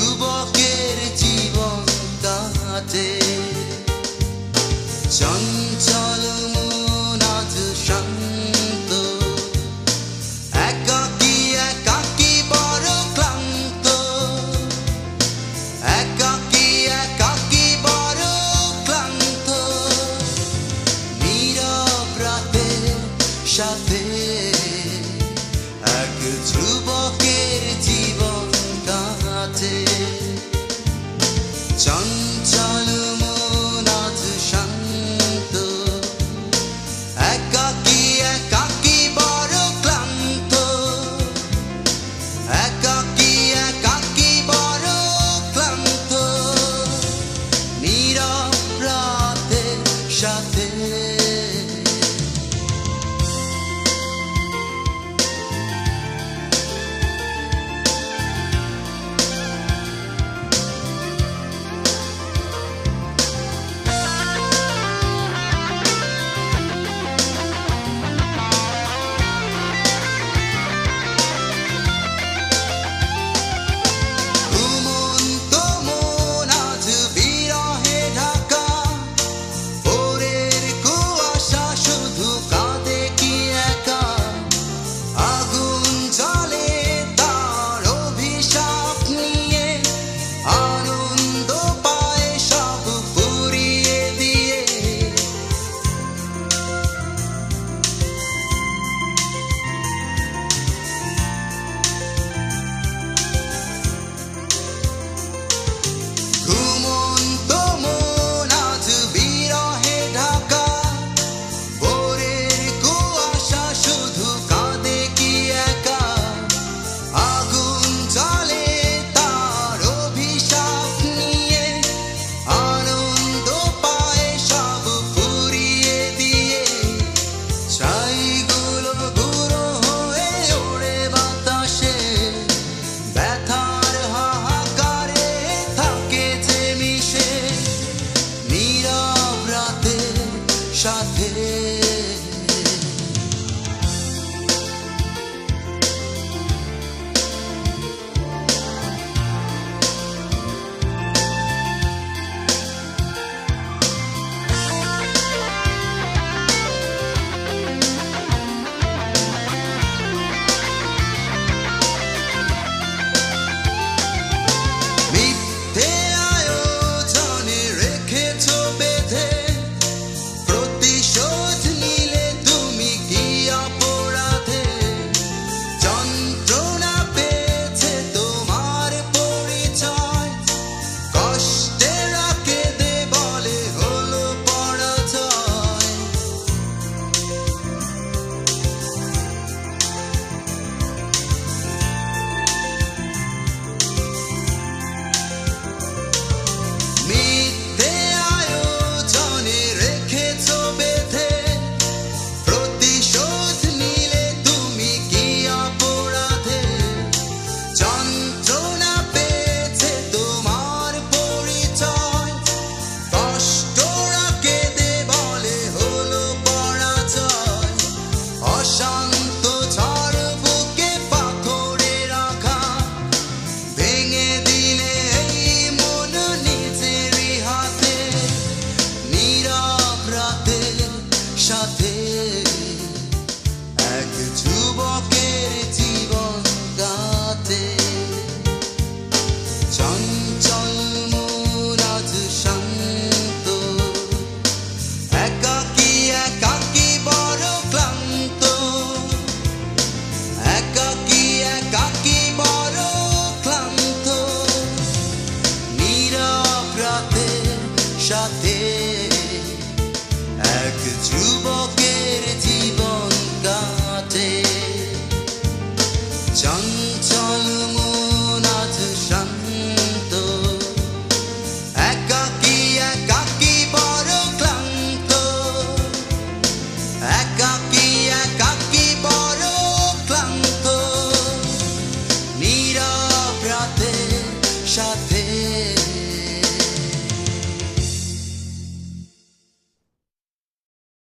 যুবকের জীবন কাটে চঞ্চল মন আজ শান্ত একাকী একাকী বড় ক্লান্ত একাকী একাকী বড় ক্লান্ত নীরব রাতের সাথে এক যুবকের জীবন কাটে চঞ্চল মন আজ শান্ত একাকী একাকী বড় ক্লান্ত একাকী একাকী বড় ক্লান্ত নীরব রাতের সাথে সাথে মিথ্যে আয়োজনে রেখেছো বেঁধে প্রতিশোধ নিলে তুমি কি অপরাধে যন্ত্রণা পেয়েছে তোমার পরিচয় কষ্টে কেঁদে বলে হলো পরাজয় মিথ্যে আয়োজনে রেখেছো বেঁধে প্রতিশোধ নিলে তুমি কি অপরাধে যন্ত্রণা পেয়েছে তোমার পরিচয় কষ্ট কেঁদে বলে হলো পরাজয় অশান্ত ঝড় বুকে পাথরে রাখা ভেঙে দিলে এই মন নিজেরই হাতে নীরব রাতের সাথে এক যুবকের জীবন কাটে